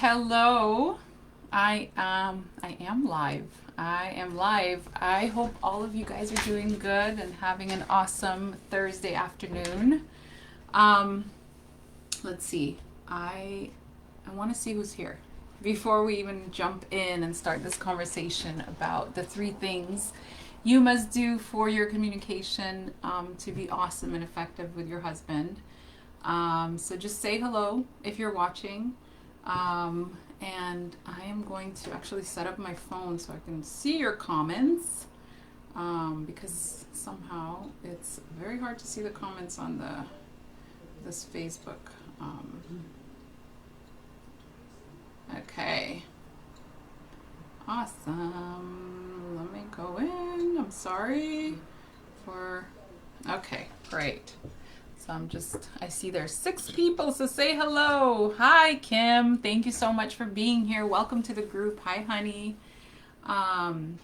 Hello. I am live. I am live. I hope all of you guys are doing good and having an awesome Thursday afternoon. Um, let's see. I want to see who's here before we even jump in and start this conversation about the three things you must do for your communication to be awesome and effective with your husband. So just say hello if you're watching. And I am going to actually set up my phone so I can see your comments because somehow it's very hard to see the comments on this Facebook. Um, okay, awesome. Let me go in. I'm sorry for. Okay, great. So I see there's 6 people, so say hello. Hi, Kim. Thank you so much for being here. Welcome to the group. Hi, honey. Um,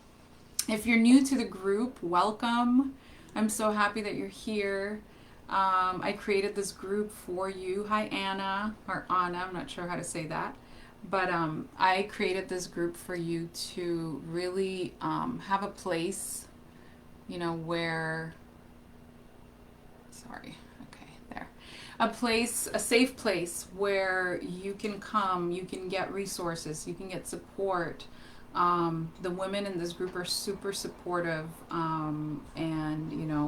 if you're new to the group, welcome. I'm so happy that you're here. I created this group for you. Hi, Anna, or Anna. I'm not sure how to say that. But I created this group for you to really have a place, where. Sorry. Okay, there. A safe place where you can come, you can get resources, you can get support. The women in this group are super supportive. And,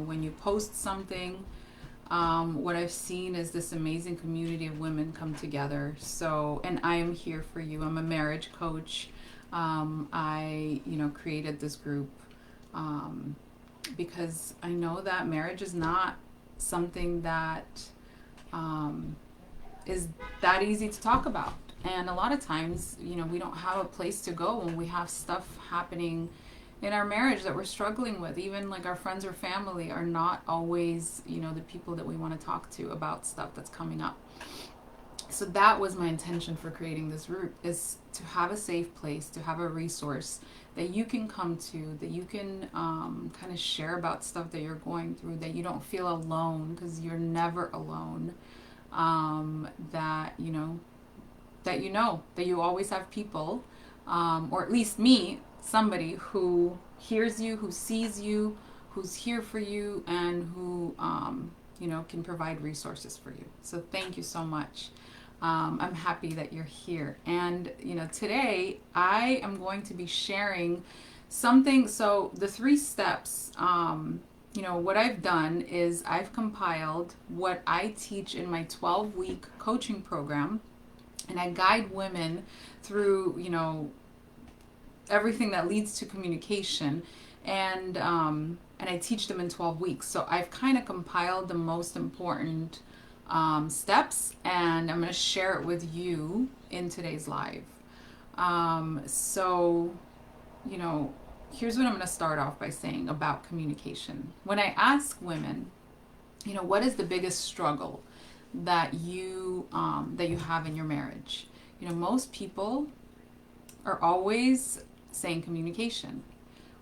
when you post something, what I've seen is this amazing community of women come together. So, and I am here for you. I'm a marriage coach. I created this group because I know that marriage is not something that is that easy to talk about. And a lot of times, we don't have a place to go when we have stuff happening in our marriage that we're struggling with. Even like our friends or family are not always, the people that we want to talk to about stuff that's coming up. So that was my intention for creating this group, is to have a safe place, to have a resource that you can come to, that you can kind of share about stuff that you're going through, that you don't feel alone, because you're never alone. That you always have people, or at least me, somebody who hears you, who sees you, who's here for you, and who can provide resources for you. So thank you so much. I'm happy that you're here. And, today I am going to be sharing something. So, the 3 steps, what I've done is I've compiled what I teach in my 12-week coaching program, and I guide women through, everything that leads to communication. And I teach them in 12 weeks. So, I've kind of compiled the most important steps, and I'm going to share it with you in today's live. So, here's what I'm going to start off by saying about communication. When I ask women, what is the biggest struggle that you have in your marriage? Most people are always saying communication,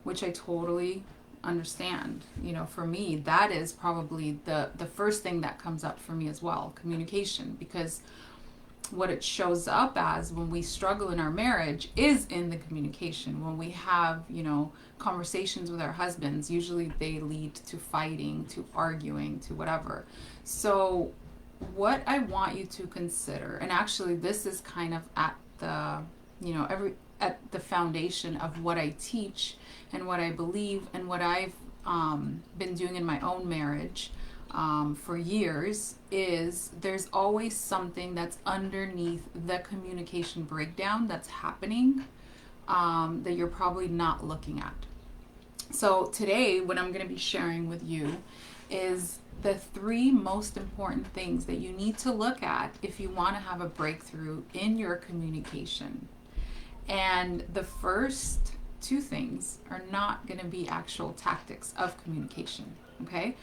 which I totally understand. For me, that is probably the first thing that comes up for me as well, communication, because what it shows up as when we struggle in our marriage is in the communication. When we have, conversations with our husbands, usually they lead to fighting, to arguing, to whatever. So what I want you to consider, and actually this is kind of at the, at the foundation of what I teach and what I believe and what I've been doing in my own marriage for years, is there's always something that's underneath the communication breakdown that's happening that you're probably not looking at. So today, what I'm going to be sharing with you is the 3 most important things that you need to look at if you want to have a breakthrough in your communication. And the first 2 things are not going to be actual tactics of communication, okay?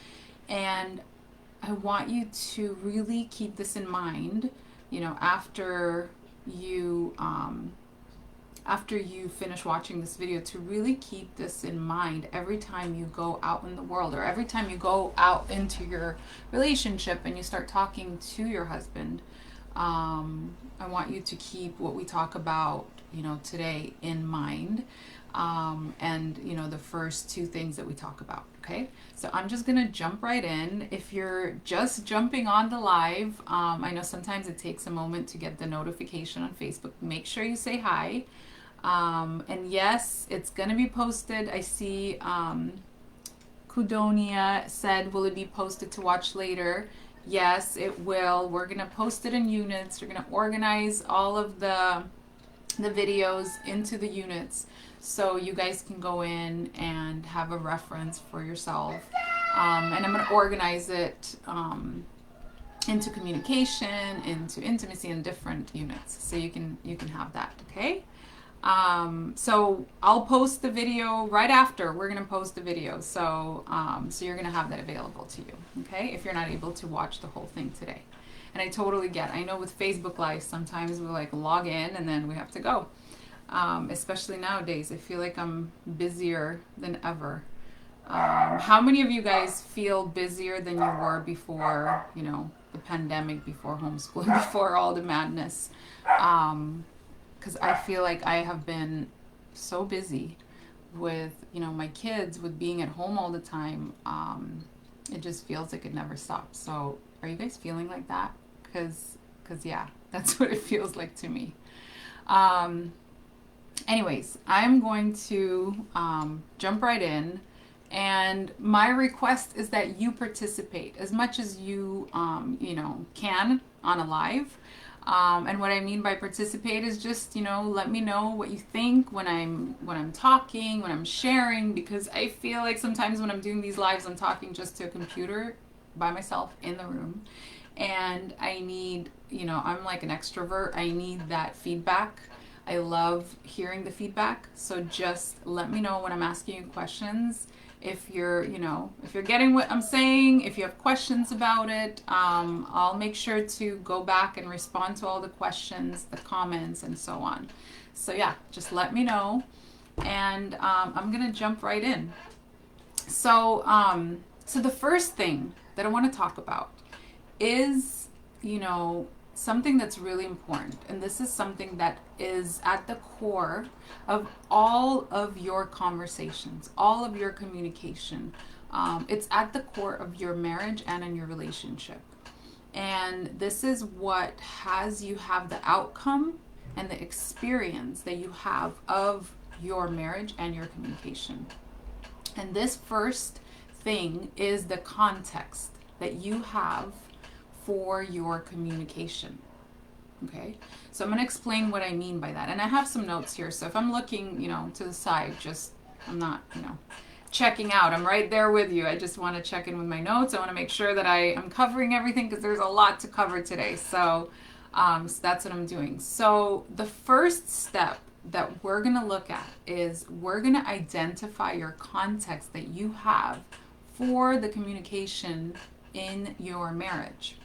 And I want you to really keep this in mind, after you finish watching this video, to really keep this in mind every time you go out in the world, or every time you go out into your relationship and you start talking to your husband. I want you to keep what we talk about, today in mind. And, the first two things that we talk about. Okay. So I'm just going to jump right in. If you're just jumping on the live, I know sometimes it takes a moment to get the notification on Facebook. Make sure you say hi. And yes, it's going to be posted. I see Kudonia said, will it be posted to watch later? Yes, it will. We're going to post it in units. We're going to organize all of the videos into the units so you guys can go in and have a reference for yourself. And I'm going to organize it into communication, into intimacy, and different units, so you can have that. Okay. So I'll post the video right after. We're gonna post the video, so you're gonna have that available to you. Okay, if you're not able to watch the whole thing today, and I totally get. I know with Facebook Live sometimes we like log in and then we have to go. Especially nowadays, I feel like I'm busier than ever. How many of you guys feel busier than you were before? The pandemic, before homeschooling, before all the madness. Because I feel like I have been so busy with my kids, with being at home all the time. It just feels like it never stops. So are you guys feeling like that? Because yeah, that's what it feels like to me. Anyways, I'm going to jump right in, and my request is that you participate as much as you can on a live. And what I mean by participate is just, let me know what you think when I'm talking, when I'm sharing, because I feel like sometimes when I'm doing these lives, I'm talking just to a computer by myself in the room. And I need, I'm like an extrovert. I need that feedback. I love hearing the feedback. So just let me know when I'm asking you questions. If you're getting what I'm saying, if you have questions about it, I'll make sure to go back and respond to all the questions, the comments, and so on. So yeah, just let me know, and I'm gonna jump right in. So so the first thing that I want to talk about is, something that's really important. And this is something that is at the core of all of your conversations, all of your communication. It's at the core of your marriage and in your relationship. And this is what has you have the outcome and the experience that you have of your marriage and your communication. And this first thing is the context that you have for your communication. Okay, so I'm going to explain what I mean by that. And I have some notes here. So if I'm looking, to the side, I'm not, checking out. I'm right there with you. I just want to check in with my notes. I want to make sure that I am covering everything because there's a lot to cover today. So that's what I'm doing. So the first step that we're going to look at is we're going to identify your context that you have for the communication in your marriage.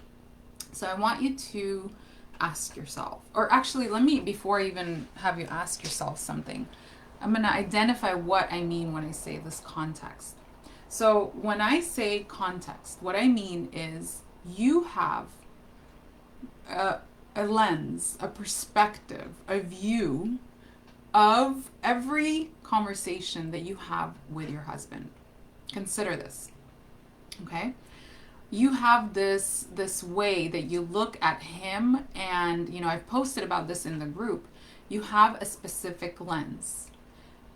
So I want you to ask yourself, or actually before I even have you ask yourself something, I'm going to identify what I mean when I say this context. So when I say context, what I mean is you have a lens, a perspective, a view of every conversation that you have with your husband. Consider this, okay? You have this way that you look at him, and I've posted about this in the group. You have a specific lens,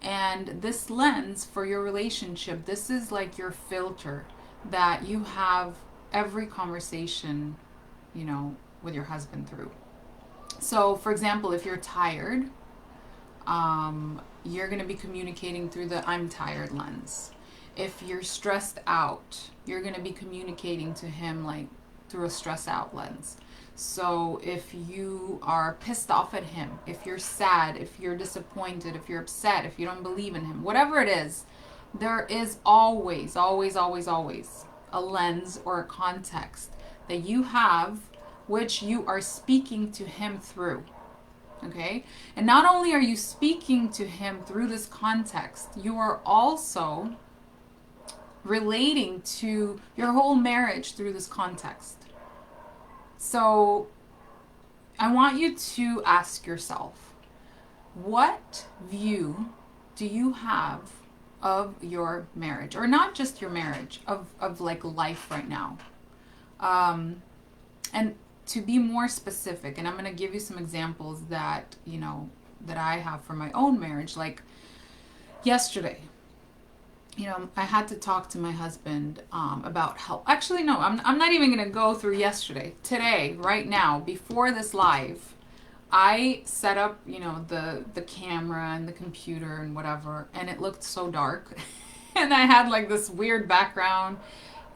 and this lens for your relationship, this is like your filter that you have every conversation with your husband through. So for example, if you're tired, you're going to be communicating through the I'm tired lens. If you're stressed out, you're going to be communicating to him like through a stress out lens. So if you are pissed off at him, if you're sad, if you're disappointed, if you're upset, if you don't believe in him, whatever it is, there is always, always, always, always a lens or a context that you have which you are speaking to him through. Okay? And not only are you speaking to him through this context, you are also relating to your whole marriage through this context. So I want you to ask yourself, what view do you have of your marriage? Or not just your marriage, of like life right now. Um, and to be more specific, and I'm going to give you some examples that, that I have for my own marriage. Like yesterday, I had to talk to my husband about help. Actually, no, I'm not even going to go through yesterday. Today, right now, before this live, I set up, the camera and the computer and whatever, and it looked so dark. And I had like this weird background,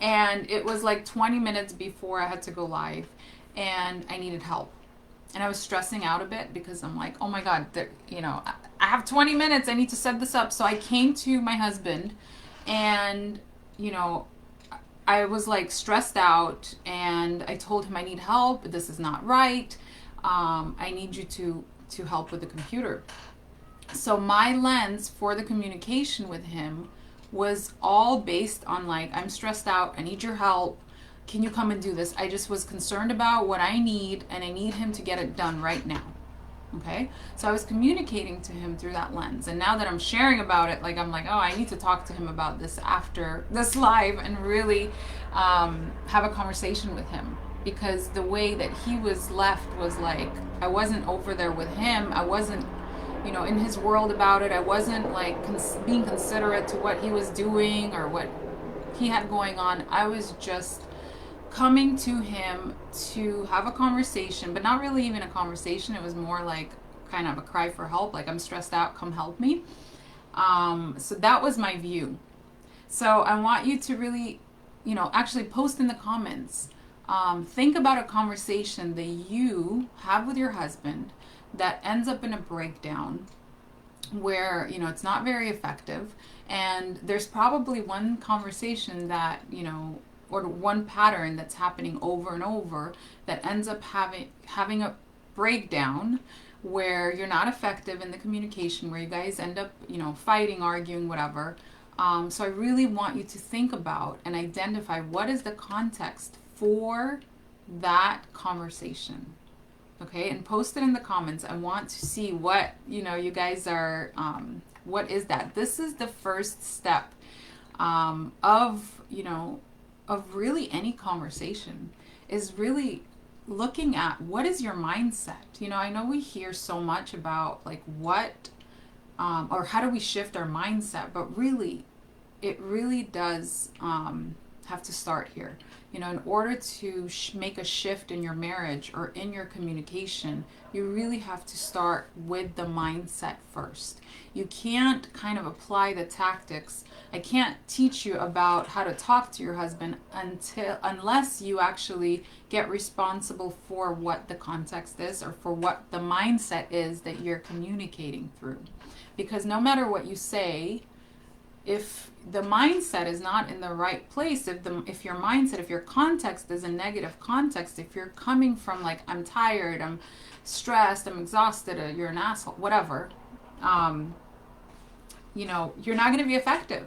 and it was like 20 minutes before I had to go live, and I needed help. And I was stressing out a bit because I'm like, oh my God, I have 20 minutes. I need to set this up. So I came to my husband, and, you know, I was like stressed out, and I told him I need help. This is not right. I need you to help with the computer. So my lens for the communication with him was all based on like, I'm stressed out. I need your help. Can you come and do this? I just was concerned about what I need, and I need him to get it done right now. Okay, so I was communicating to him through that lens, and now that I'm sharing about it, like I'm like, oh, I need to talk to him about this after this live, and really have a conversation with him, because the way that he was left was like, I wasn't over there with him. I wasn't, in his world about it. I wasn't like being considerate to what he was doing or what he had going on. I was just coming to him to have a conversation, but not really even a conversation. It was more like kind of a cry for help, like, I'm stressed out, come help me. So that was my view. So I want you to really, actually post in the comments. Think about a conversation that you have with your husband that ends up in a breakdown where, it's not very effective. And there's probably one conversation that, or one pattern that's happening over and over that ends up having a breakdown where you're not effective in the communication, where you guys end up, fighting, arguing, whatever. So I really want you to think about and identify what is the context for that conversation. Okay, and post it in the comments. I want to see what, you guys are, what is that? This is the first step of, of really any conversation, is really looking at what is your mindset. I know we hear so much about like what, or how do we shift our mindset, but really, it really does have to start here. In order to make a shift in your marriage or in your communication, you really have to start with the mindset first. You can't kind of apply the tactics. I can't teach you about how to talk to your husband unless you actually get responsible for what the context is, or for what the mindset is that you're communicating through. Because no matter what you say, if the mindset is not in the right place, if your mindset, if your context is a negative context, if you're coming from like, I'm tired, I'm stressed, I'm exhausted, you're an asshole, whatever, you're not going to be effective,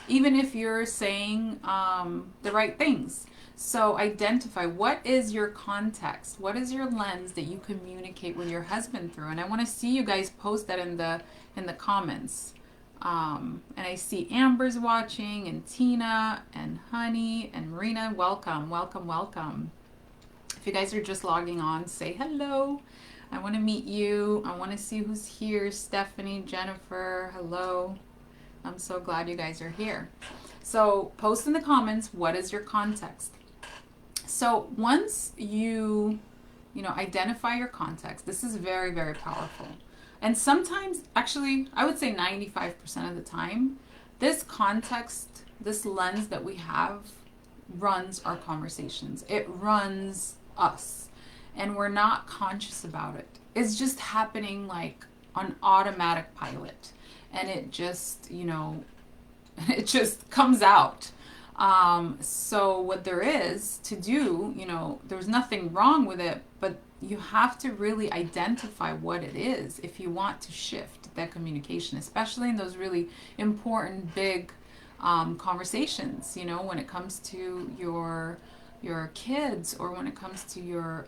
even if you're saying the right things. So identify, what is your context? What is your lens that you communicate with your husband through? And I want to see you guys post that in the comments. And I see Amber's watching, and Tina, and Honey, and Marina. Welcome, welcome, welcome. If you guys are just logging on, say hello. I want to meet you. I want to see who's here. Stephanie, Jennifer, hello. I'm so glad you guys are here. So post in the comments, what is your context? So once you identify your context, this is very, very powerful. And sometimes, actually, I would say 95% of the time, this context, this lens that we have runs our conversations. It runs us. And we're not conscious about it. It's just happening like on automatic pilot. And it just, it just comes out. So what there is to do, there's nothing wrong with it, but you have to really identify what it is if you want to shift that communication, especially in those really important, big conversations, when it comes to your kids, or when it comes to your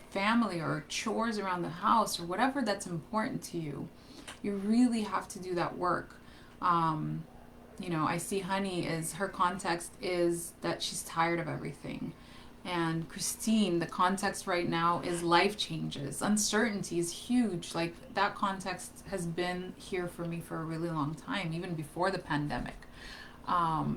family or chores around the house or whatever that's important to you, you really have to do that work. Um, I see Honey is her context is that she's tired of everything. And Christine, the context right now is life changes. Uncertainty is huge. Like that context has been here for me for a really long time, even before the pandemic.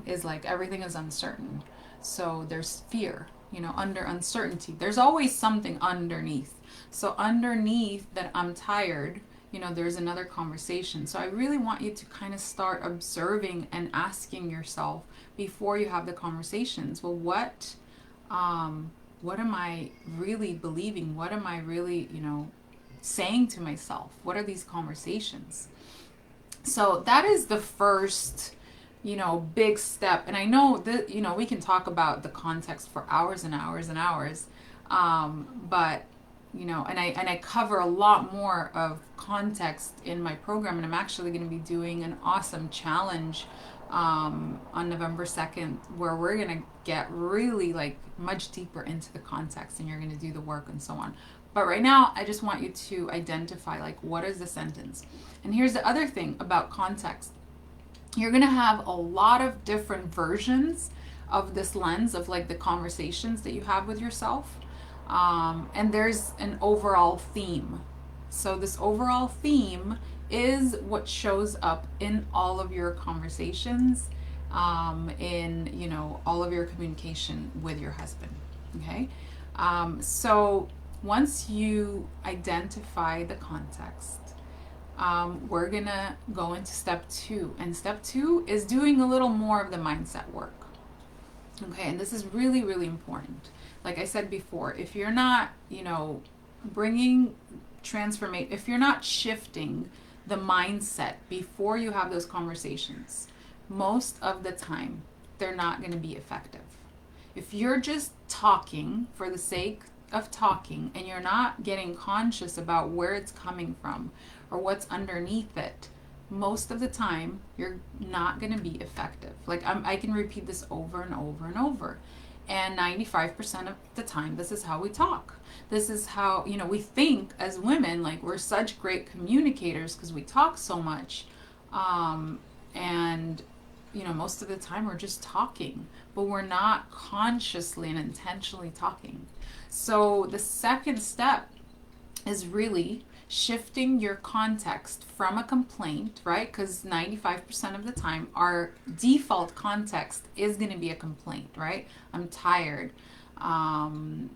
Is like everything is uncertain. So there's fear, under uncertainty. There's always something underneath. So underneath that I'm tired, there's another conversation. So I really want you to kind of start observing and asking yourself before you have the conversations. Well, what am I really believing? What am I really, saying to myself? What are these conversations? So that is the first, big step. And I know that, we can talk about the context for hours and hours and hours. But and I cover a lot more of context in my program, and I'm actually going to be doing an awesome challenge on November 2nd, where we're going to get really like much deeper into the context, and you're going to do the work and so on. But right now, I just want you to identify like what is the sentence. And here's the other thing about context. You're going to have a lot of different versions of this lens of like the conversations that you have with yourself. And there's an overall theme. So this overall theme is what shows up in all of your conversations, in all of your communication with your husband. Okay, so once you identify the context, we're gonna go into step 2, and step 2 is doing a little more of the mindset work. Okay, and this is really, really important. Like I said before, if you're not, bringing transformation, if you're not shifting the mindset before you have those conversations, most of the time, they're not going to be effective. If you're just talking for the sake of talking and you're not getting conscious about where it's coming from or what's underneath it, most of the time, you're not going to be effective. Like I can repeat this over and over and over. And 95% of the time, this is how we talk. This is how, we think as women, like we're such great communicators because we talk so much. And, most of the time we're just talking, but we're not consciously and intentionally talking. So the second step is really shifting your context from a complaint, right? Because 95% of the time, our default context is going to be a complaint, right? I'm tired. I'm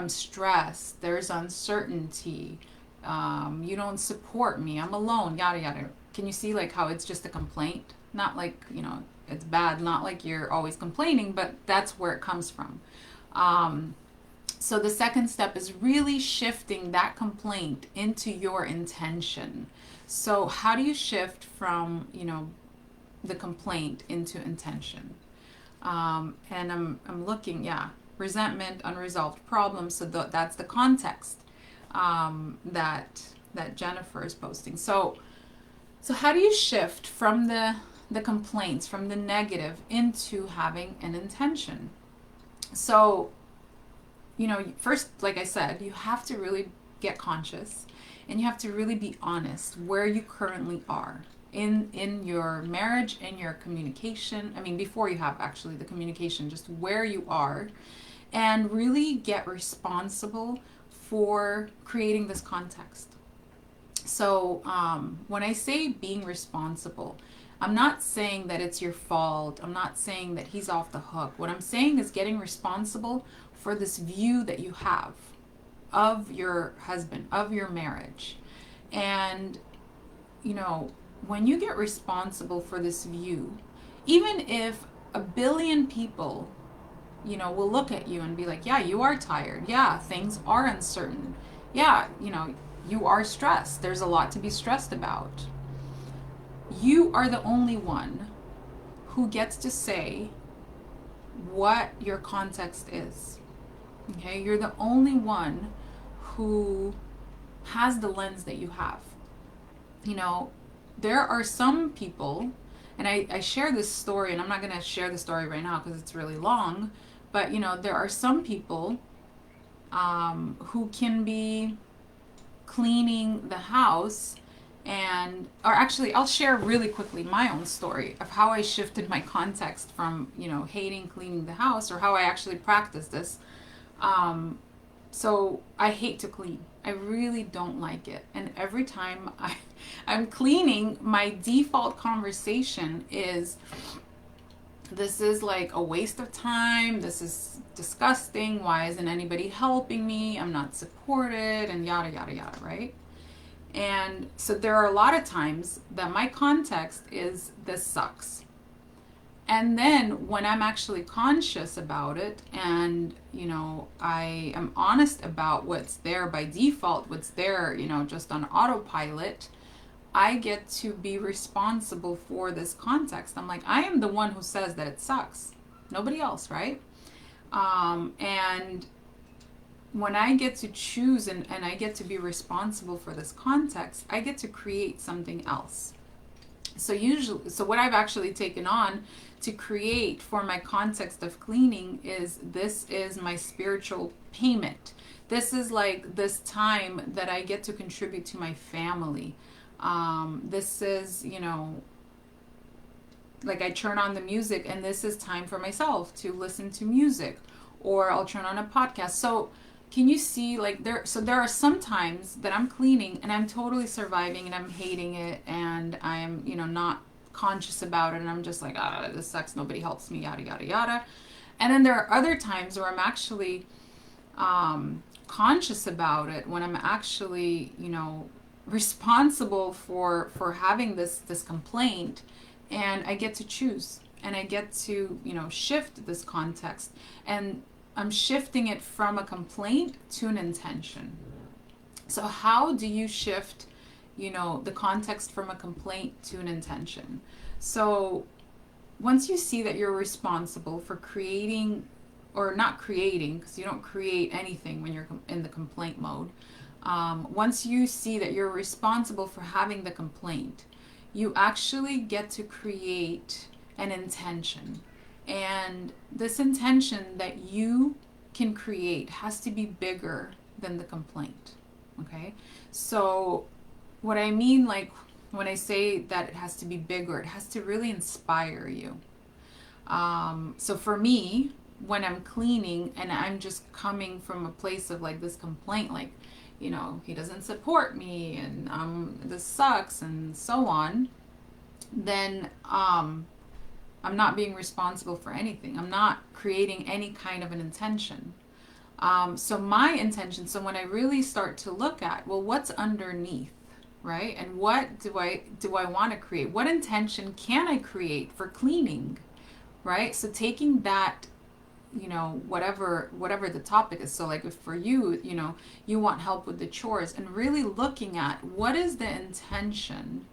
stressed. There's uncertainty. You don't support me. I'm alone, yada, yada. Can you see like how it's just a complaint? Not like, it's bad. Not like you're always complaining, but that's where it comes from. So the second step is really shifting that complaint into your intention. So how do you shift from, the complaint into intention? And I'm looking, resentment, unresolved problems. So that's the context that Jennifer is posting. So how do you shift from the complaints, from the negative, into having an intention? So first, like I said, you have to really get conscious and you have to really be honest where you currently are in your marriage, in your communication. I mean, before you have actually the communication, just where you are, and really get responsible for creating this context. So when I say being responsible, I'm not saying that it's your fault. I'm not saying that he's off the hook. What I'm saying is getting responsible for this view that you have of your husband, of your marriage. And, when you get responsible for this view, even if a billion people, will look at you and be like, yeah, you are tired. Yeah, things are uncertain. Yeah, you are stressed. There's a lot to be stressed about. You are the only one who gets to say what your context is. Okay, you're the only one who has the lens that you have. There are some people, and I share this story, and I'm not going to share the story right now because it's really long, but there are some people who can be cleaning the house. And or actually, I'll share really quickly my own story of how I shifted my context from, hating cleaning the house, or how I actually practice this. um, so I hate to clean. I really don't like it. And every time I'm cleaning, my default conversation is, this is like a waste of time. This is disgusting. Why isn't anybody helping me? I'm not supported, and yada, yada, yada, right? And so there are a lot of times that my context is, this sucks. And then when I'm actually conscious about it, and I am honest about what's there by default, what's there, just on autopilot, I get to be responsible for this context. I'm like, I am the one who says that it sucks, nobody else, right? And when I get to choose, and I get to be responsible for this context, I get to create something else. So what I've actually taken on to create for my context of cleaning is, this is my spiritual payment. This is like this time that I get to contribute to my family. This is, like, I turn on the music, and this is time for myself to listen to music, or I'll turn on a podcast. So can you see, like, there are some times that I'm cleaning and I'm totally surviving and I'm hating it, and I'm, not conscious about it, and I'm just like, this sucks, nobody helps me, yada, yada, yada. And then there are other times where I'm actually conscious about it, when I'm actually, responsible for having this complaint, and I get to choose, and I get to, shift this context, and I'm shifting it from a complaint to an intention. So how do you shift, the context from a complaint to an intention? So once you see that you're responsible for creating, or not creating, because you don't create anything when you're in the complaint mode. Once you see that you're responsible for having the complaint, you actually get to create an intention. And this intention that you can create has to be bigger than the complaint. Okay? So, what I mean, like, when I say that it has to be bigger, it has to really inspire you. So, for me, when I'm cleaning and I'm just coming from a place of like this complaint, like, he doesn't support me, and this sucks, and so on, then I'm not being responsible for anything. I'm not creating any kind of an intention. So my intention, so when I really start to look at, well, what's underneath, right? And what do I want to create? What intention can I create for cleaning, right? So taking that, whatever the topic is. So like, if for you, you want help with the chores, and really looking at, what is the intention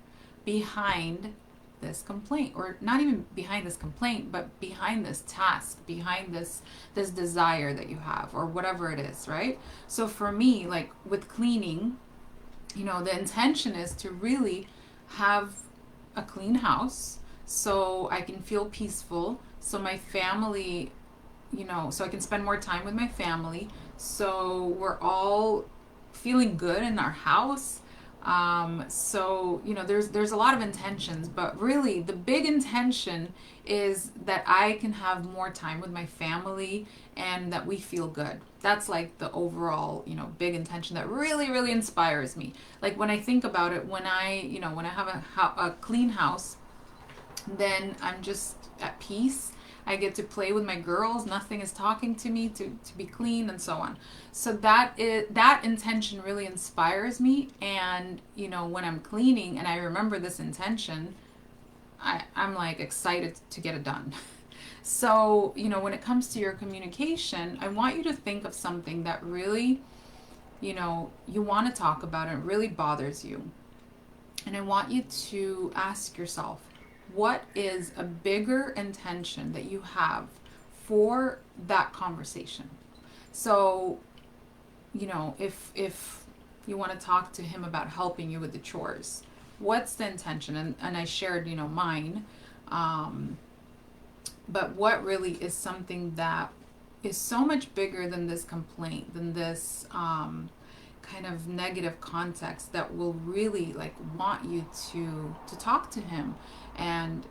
behind this complaint, or not even behind this complaint, but behind this task, behind this desire that you have, or whatever it is, right? So for me, like with cleaning, the intention is to really have a clean house, so I can feel peaceful, so my family, so I can spend more time with my family, so we're all feeling good in our house. So there's a lot of intentions, but really the big intention is that I can have more time with my family, and that we feel good. That's like the overall, big intention that really, really inspires me. Like when I think about it, when I have a clean house, then I'm just at peace. I get to play with my girls. Nothing is talking to me to be clean, and so on. So that intention really inspires me. And, when I'm cleaning and I remember this intention, I'm like excited to get it done. So, when it comes to your communication, I want you to think of something that really, you want to talk about, and it really bothers you. And I want you to ask yourself, what is a bigger intention that you have for that conversation? So, if you want to talk to him about helping you with the chores, what's the intention? And I shared, mine. But what really is something that is so much bigger than this complaint, than this kind of negative context, that will really like want you to talk to him. And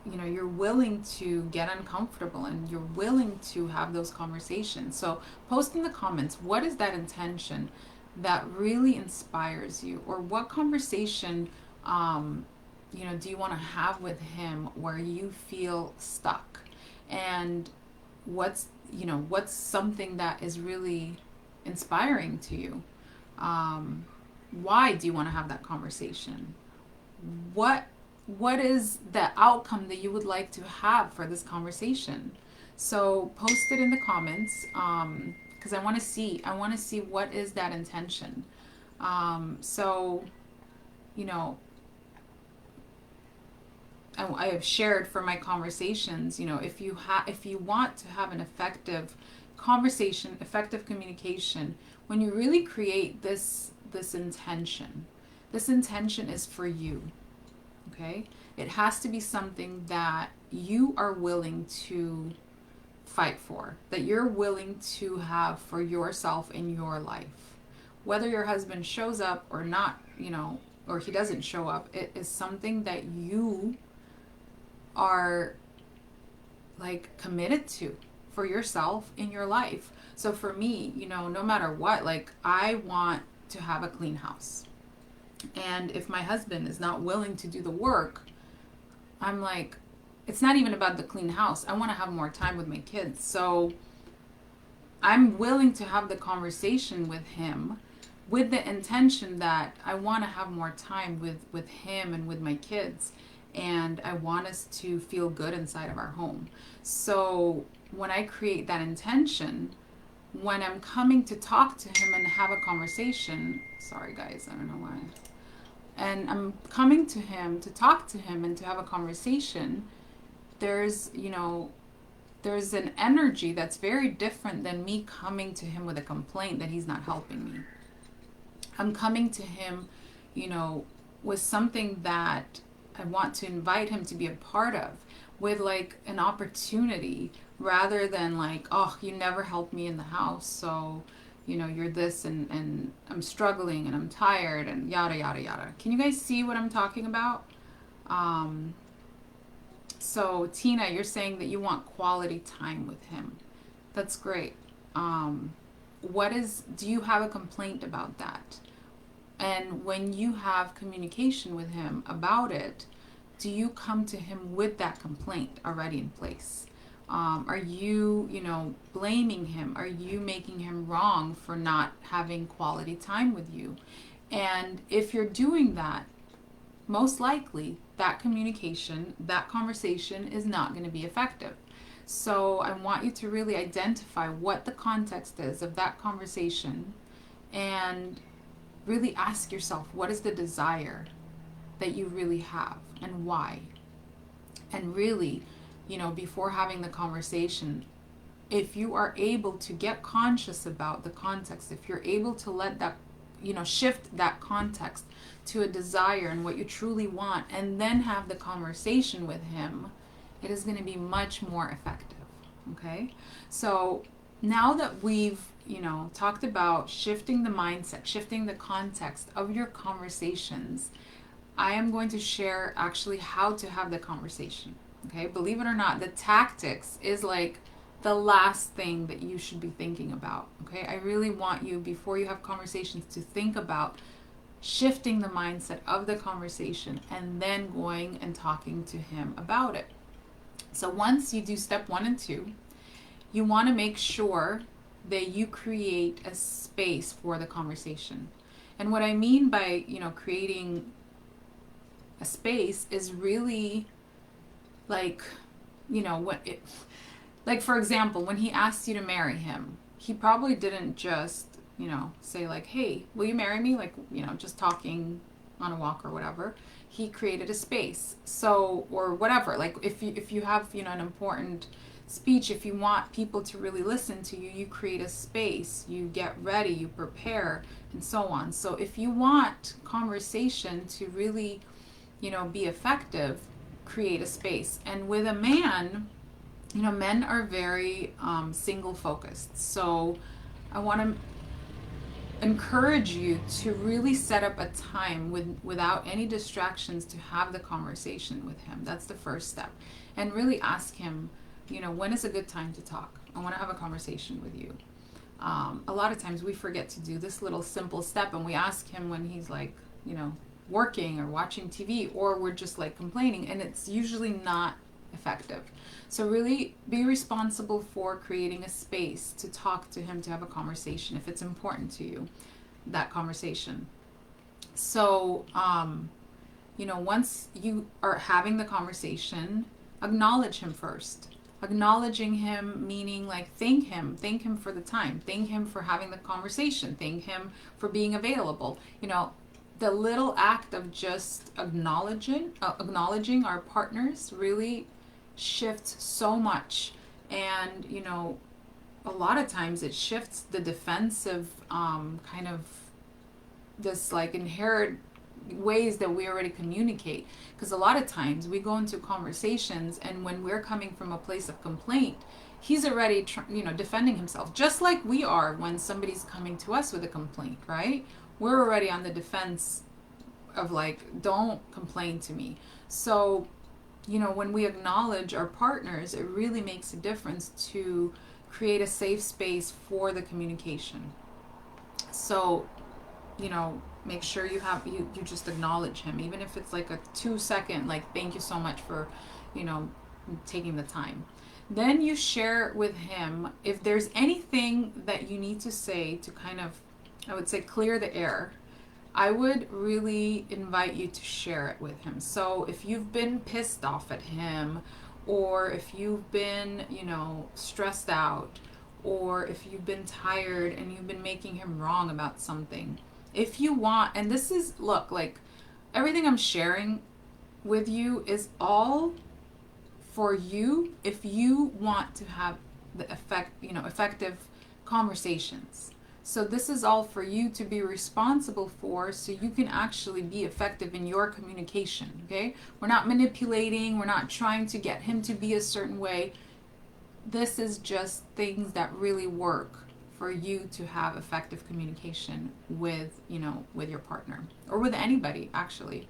you're willing to get uncomfortable, and you're willing to have those conversations. So post in the comments, what is that intention that really inspires you, or what conversation do you want to have with him where you feel stuck, and what's something that is really inspiring to you. Why do you want to have that conversation? What is the outcome that you would like to have for this conversation? So post it in the comments, because I want to see what is that intention. So you know I have shared for my conversations, if you want to have an effective conversation, effective communication, when you really create this intention, this intention is for you. Okay? It has to be something that you are willing to fight for, that you're willing to have for yourself in your life. Whether your husband shows up or not, or he doesn't show up, it is something that you are like committed to for yourself in your life. So for me, no matter what, like I want to have a clean house. And if my husband is not willing to do the work, I'm like, it's not even about the clean house. I want to have more time with my kids. So I'm willing to have the conversation with him with the intention that I want to have more time with him and with my kids. And I want us to feel good inside of our home. So when I create that intention, when I'm coming to talk to him and have a conversation, sorry guys, I don't know why. And I'm coming to him to talk to him and to have a conversation, there's an energy that's very different than me coming to him with a complaint that he's not helping me. I'm coming to him, with something that I want to invite him to be a part of, with like an opportunity, rather than like, oh, you never helped me in the house, so you're this, and I'm struggling and I'm tired and yada yada yada. Can you guys see what I'm talking about? So Tina, you're saying that you want quality time with him. That's great. Do you have a complaint about that? And when you have communication with him about it, do you come to him with that complaint already in place? Are you, blaming him? Are you making him wrong for not having quality time with you? And if you're doing that, most likely that communication, that conversation is not going to be effective. So I want you to really identify what the context is of that conversation, and really ask yourself, what is the desire that you really have, and why? And really, before having the conversation, if you are able to get conscious about the context, if you're able to let that, shift that context to a desire and what you truly want, and then have the conversation with him, it is going to be much more effective. Okay? So now that we've, talked about shifting the mindset, shifting the context of your conversations, I am going to share actually how to have the conversation. Okay? Believe it or not, the tactics is like the last thing that you should be thinking about. Okay? I really want you, before you have conversations, to think about shifting the mindset of the conversation and then going and talking to him about it. So once you do step 1 and 2, you want to make sure that you create a space for the conversation. And what I mean by, creating a space is really like, like for example, when he asked you to marry him, he probably didn't just, say like, hey, will you marry me? Like, just talking on a walk or whatever. He created a space. So, or whatever, like if you have, an important speech, if you want people to really listen to you, you create a space, you get ready, you prepare, and so on. So if you want conversation to really, be effective, create a space. And with a man, Men are very single focused. So I want to encourage you to really set up a time without any distractions to have the conversation with him. That's the first step. And really ask him, when is a good time to talk? I want to have a conversation with you. A lot of times we forget to do this little simple step, and we ask him when he's like, working or watching TV, or we're just like complaining, and it's usually not effective. So really be responsible for creating a space to talk to him, to have a conversation if it's important to you, that conversation. So, once you are having the conversation, acknowledge him first. Acknowledging him meaning like thank him for the time, thank him for having the conversation, thank him for being available. The little act of just acknowledging our partners really shifts so much. And a lot of times it shifts the defensive kind of this like inherent ways that we already communicate, because a lot of times we go into conversations, and when we're coming from a place of complaint, he's already defending himself, just like we are when somebody's coming to us with a complaint, right? We're already on the defense of like, don't complain to me. So when we acknowledge our partners, it really makes a difference to create a safe space for the communication. So make sure you just acknowledge him, even if it's like a 2 second like thank you so much for you know taking the time. Then you share with him if there's anything that you need to say to kind of, I would say, clear the air. I would really invite you to share it with him. So if you've been pissed off at him, or if you've been stressed out, or if you've been tired and you've been making him wrong about something, if you want, and this is, look, like everything I'm sharing with you is all for you if you want to have the effective conversations. So this is all for you to be responsible for, so you can actually be effective in your communication, okay? We're not manipulating, we're not trying to get him to be a certain way. This is just things that really work for you to have effective communication with, with your partner, or with anybody actually.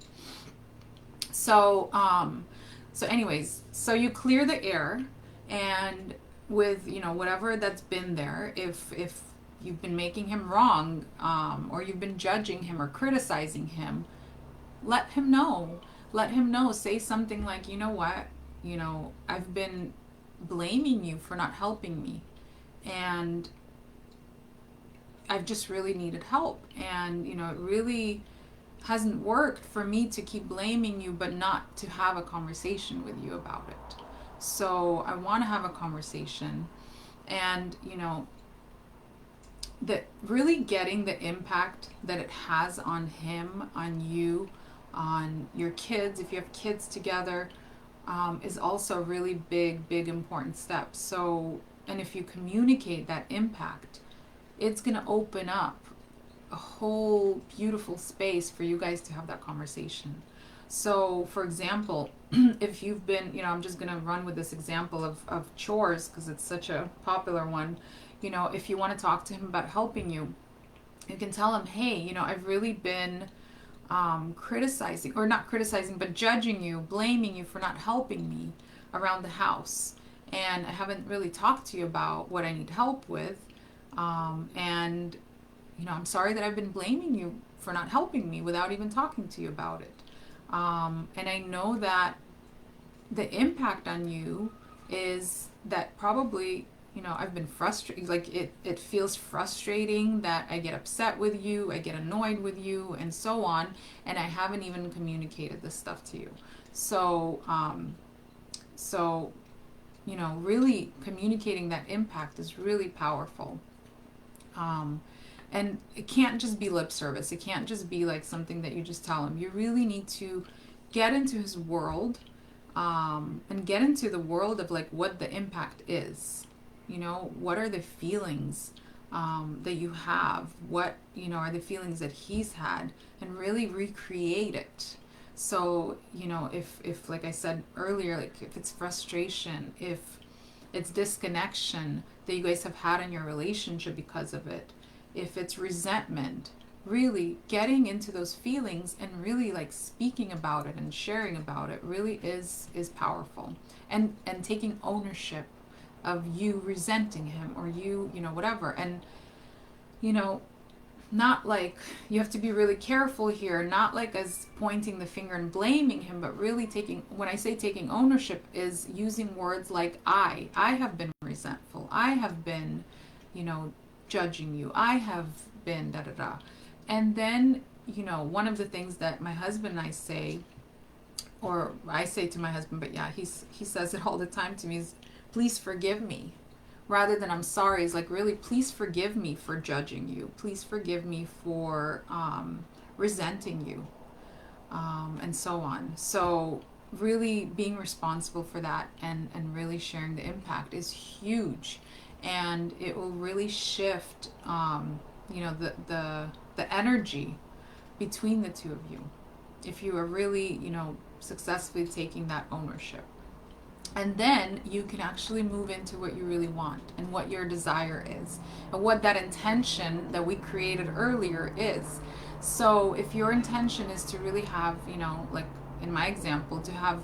So, so you clear the air, and with, whatever that's been there, if you've been making him wrong, or you've been judging him or criticizing him, let him know. Let him know. Say something like, you know what, I've been blaming you for not helping me, and I've just really needed help, and it really hasn't worked for me to keep blaming you but not to have a conversation with you about it. So I want to have a conversation, and that really getting the impact that it has on him, on you, on your kids, if you have kids together, is also a really big important step. So, and if you communicate that impact, it's going to open up a whole beautiful space for you guys to have that conversation. So, for example, if you've been, I'm just going to run with this example of chores because it's such a popular one. If you want to talk to him about helping you, you can tell him, hey, I've really been criticizing, or not criticizing, but judging you, blaming you for not helping me around the house. And I haven't really talked to you about what I need help with. And, I'm sorry that I've been blaming you for not helping me without even talking to you about it. And I know that the impact on you is that probably, I've been frustrated, like it feels frustrating that I get upset with you, I get annoyed with you, and so on, and I haven't even communicated this stuff to you. So, really communicating that impact is really powerful. And it can't just be lip service. It can't just be like something that you just tell him. You really need to get into his world, and get into the world of like what the impact is. What are the feelings that you have? What, are the feelings that he's had? And really recreate it. So, if like I said earlier, like if it's frustration, if it's disconnection that you guys have had in your relationship because of it, if it's resentment, really getting into those feelings and really like speaking about it and sharing about it really is powerful. And taking ownership of you resenting him, or you know, whatever. And you know, not like, you have to be really careful here, not like as pointing the finger and blaming him, but really taking, when I say taking ownership, is using words like I have been resentful, I have been, you know, judging you, I have been da da da. And then, you know, one of the things that my husband and I say, or I say to my husband, but yeah, he says it all the time to me, is please forgive me. Rather than I'm sorry, is like, really, please forgive me for judging you. Please forgive me for resenting you, and so on. So really being responsible for that, and really sharing the impact is huge. And it will really shift, you know, the energy between the two of you, if you are really, you know, successfully taking that ownership. And then you can actually move into what you really want and what your desire is, and what that intention that we created earlier is. So if your intention is to really have, you know, like in my example, to have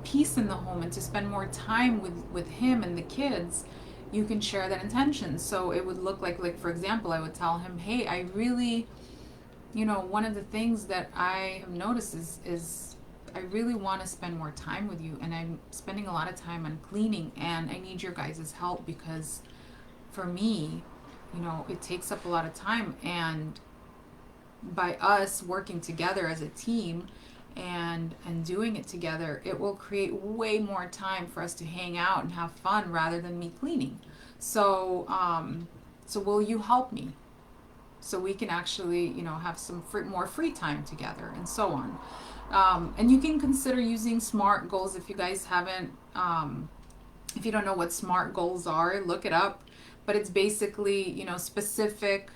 peace in the home and to spend more time with him and the kids, you can share that intention. So it would look like for example, I would tell him, hey, I really, you know, one of the things that I have noticed is I really want to spend more time with you, and I'm spending a lot of time on cleaning, and I need your guys' help, because for me, you know, it takes up a lot of time. And by us working together as a team and doing it together, it will create way more time for us to hang out and have fun rather than me cleaning. So so will you help me, so we can actually, you know, have some more free time together, and so on. And you can consider using SMART goals. If you guys haven't, if you don't know what SMART goals are, look it up. But it's basically, you know, specific,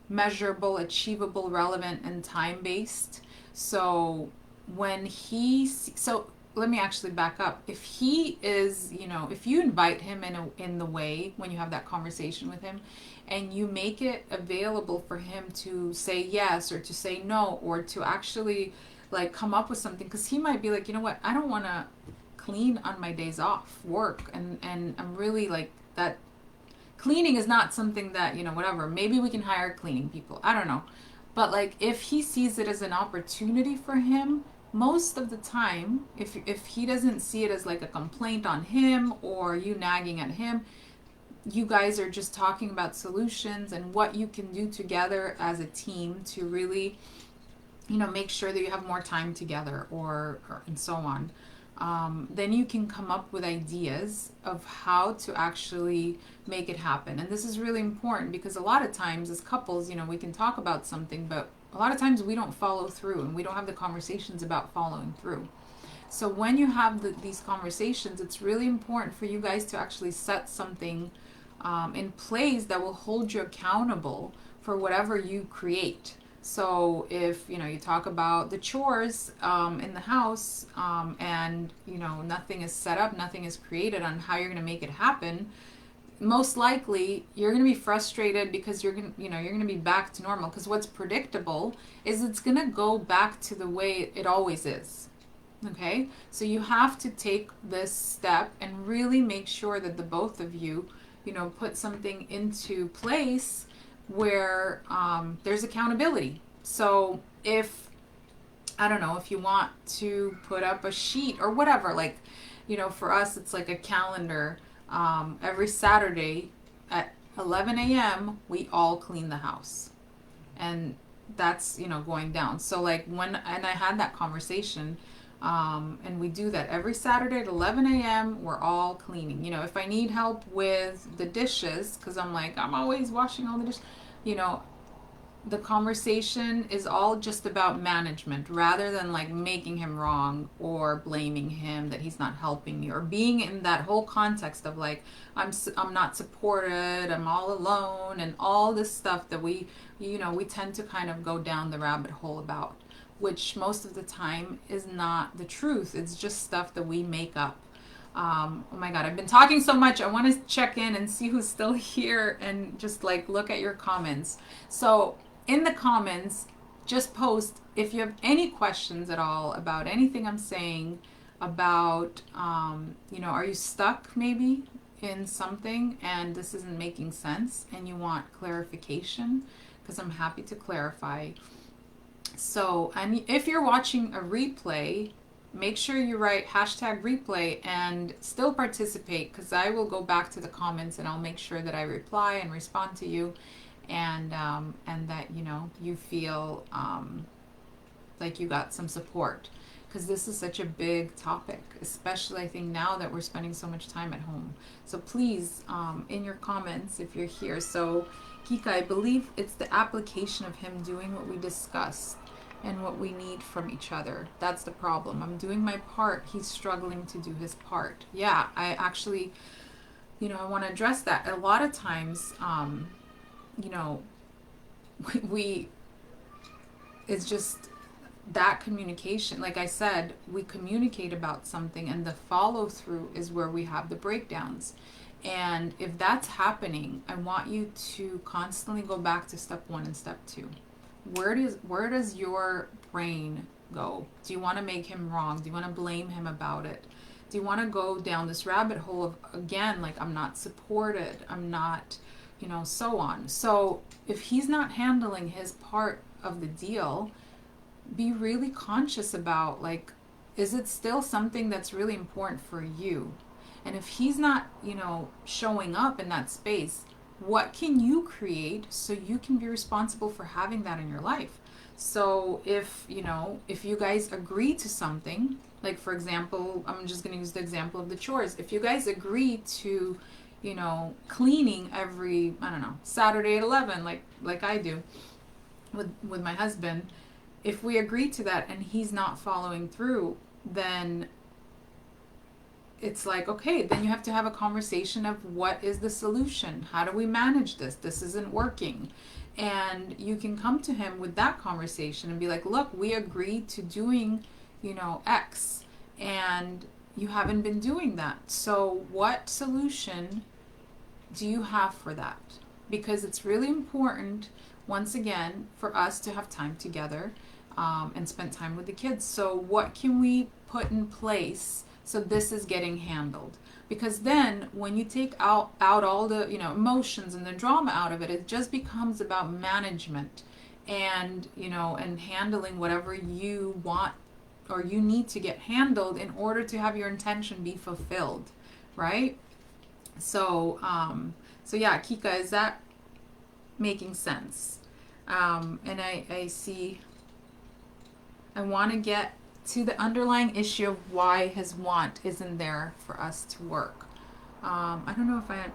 measurable, achievable, relevant, and time-based. So when so let me actually back up. If he is, you know, if you invite him in the way, when you have that conversation with him, and you make it available for him to say yes or to say no, or to actually like come up with something, because he might be like, you know what, I don't want to clean on my days off work, and I'm really like that. Cleaning is not something that, you know, whatever, maybe we can hire cleaning people, I don't know. But like, if he sees it as an opportunity for him, most of the time, if he doesn't see it as like a complaint on him or you nagging at him, you guys are just talking about solutions and what you can do together as a team to really, you know, make sure that you have more time together, or and so on. Then you can come up with ideas of how to actually make it happen. And this is really important, because a lot of times as couples, you know, we can talk about something, but a lot of times we don't follow through, and we don't have the conversations about following through. So when you have these conversations, it's really important for you guys to actually set something in place that will hold you accountable for whatever you create. So if, you know, you talk about the chores in the house, and, you know, nothing is set up, nothing is created on how you're going to make it happen, most likely you're going to be frustrated, because you're going to, you know, you're going to be back to normal, because what's predictable is it's going to go back to the way it always is. Okay? So you have to take this step and really make sure that the both of you, you know, put something into place where there's accountability. So if, I don't know, if you want to put up a sheet or whatever, like, you know, for us, it's like a calendar. Every Saturday at 11 a.m., we all clean the house. And that's, you know, going down. So like and I had that conversation, and we do that every Saturday at 11 a.m. We're all cleaning. You know, if I need help with the dishes, because I'm like, I'm always washing all the dishes, you know, the conversation is all just about management, rather than like making him wrong or blaming him that he's not helping me, or being in that whole context of like, I'm not supported, I'm all alone, and all this stuff that we, you know, we tend to kind of go down the rabbit hole about, which most of the time is not the truth. It's just stuff that we make up. Oh my God, I've been talking so much. I want to check in and see who's still here and just like look at your comments. So, in the comments, just post if you have any questions at all about anything I'm saying, about, are you stuck maybe in something and this isn't making sense and you want clarification? Because I'm happy to clarify. So, and if you're watching a replay, make sure you write hashtag replay and still participate, because I will go back to the comments and I'll make sure that I reply and respond to you, and that you feel like you got some support, because this is such a big topic, especially I think now that we're spending so much time at home. So please, in your comments, if you're here. So Kika, I believe it's the application of him doing what we discussed and what we need from each other. That's the problem. I'm doing my part. He's struggling to do his part. Yeah, I actually, I want to address that. A lot of times, you know, we it's just that communication. Like I said, we communicate about something, and the follow through is where we have the breakdowns. And if that's happening, I want you to constantly go back to step one and step two. Where does your brain go? Do you want to make him wrong? Do you want to blame him about it? Do you want to go down this rabbit hole of, again, like, I'm not supported, I'm not, so on. So if he's not handling his part of the deal, be really conscious about, like, is it still something that's really important for you? And if he's not, showing up in that space, what can you create so you can be responsible for having that in your life? So if you guys agree to something, like for example, I'm just going to use the example of the chores. If you guys agree to, cleaning every, I don't know, Saturday at 11, like I do with my husband, if we agree to that and he's not following through, then it's like, okay, then you have to have a conversation of what is the solution? How do we manage this? This isn't working. And you can come to him with that conversation and be like, look, we agreed to doing, X, and you haven't been doing that. So what solution do you have for that? Because it's really important, once again, for us to have time together, and spend time with the kids. So what can we put in place so this is getting handled? Because then when you take out all the emotions and the drama out of it, it just becomes about management and and handling whatever you want or you need to get handled in order to have your intention be fulfilled, right? So yeah, Kika, is that making sense? And I see, I want to get to the underlying issue of why his want isn't there for us to work. I don't know if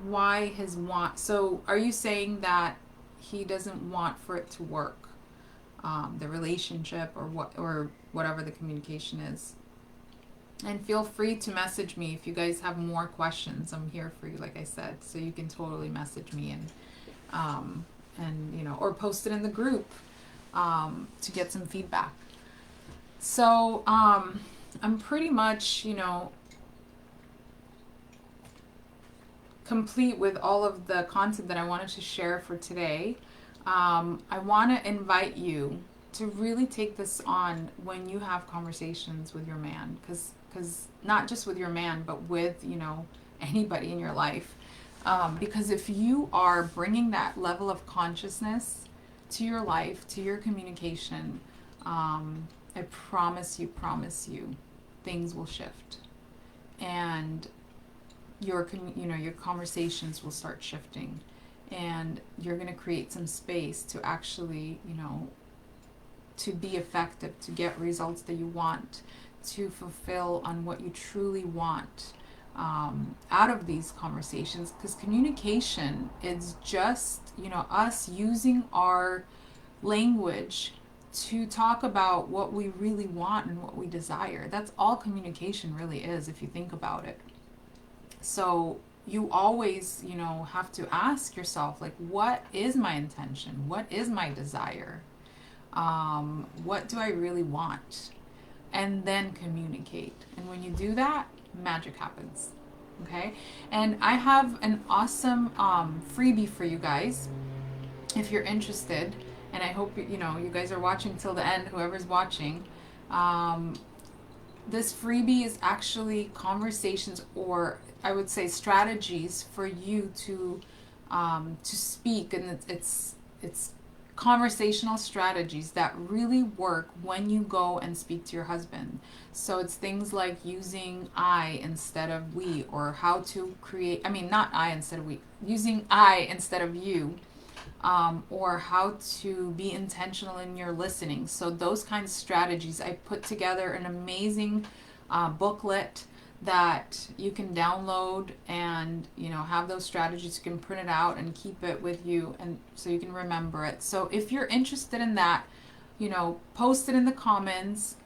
why his want. So are you saying that he doesn't want for it to work, the relationship or whatever the communication is? And feel free to message me if you guys have more questions. I'm here for you, like I said, so you can totally message me and or post it in the group, to get some feedback. So I'm pretty much, complete with all of the content that I wanted to share for today. I want to invite you to really take this on when you have conversations with your man, because not just with your man, but with, anybody in your life. Because if you are bringing that level of consciousness to your life, to your communication, I promise you, things will shift, and your conversations will start shifting, and you're going to create some space to actually, to be effective, to get results that you want, to fulfill on what you truly want, out of these conversations. Because communication is just, us using our language to talk about what we really want and what we desire. That's all communication really is, if you think about it. So you always, have to ask yourself, like, what is my intention? What is my desire? What do I really want? and then communicate. And when you do that, magic happens. Okay? And I have an awesome freebie for you guys if you're interested. And I hope you guys are watching till the end, whoever's watching. Um, this freebie is actually conversations, or I would say strategies for you to speak, and it's conversational strategies that really work when you go and speak to your husband. So it's things like using I instead of we, or how to create, I mean, not I instead of we, using I instead of you, or how to be intentional in your listening. So those kinds of strategies, I put together an amazing booklet that you can download, and have those strategies. You can print it out and keep it with you, and so you can remember it. So if you're interested in that, post it in the comments,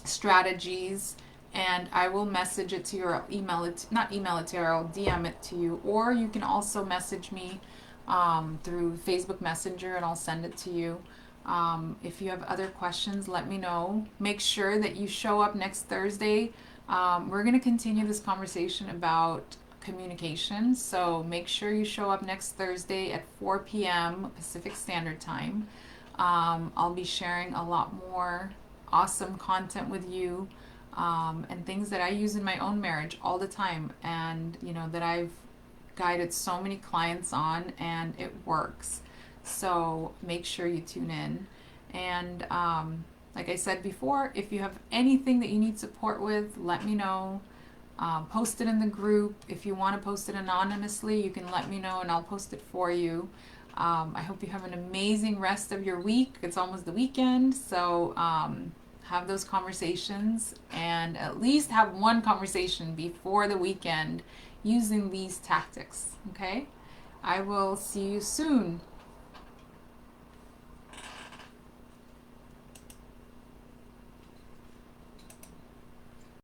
strategies, and I will message it to your email it, not email it to you, I'll DM it to you, or you can also message me through Facebook Messenger, and I'll send it to you. If you have other questions, let me know. Make sure that you show up next Thursday. We're going to continue this conversation about communication, so make sure you show up next Thursday at 4 p.m. Pacific Standard Time. I'll be sharing a lot more awesome content with you, and things that I use in my own marriage all the time, and that I've guided so many clients on, and it works. So make sure you tune in. And like I said before, if you have anything that you need support with, let me know. Post it in the group. If you want to post it anonymously, you can let me know and I'll post it for you. I hope you have an amazing rest of your week. It's almost the weekend, so have those conversations, and at least have one conversation before the weekend using these tactics. Okay? I will see you soon.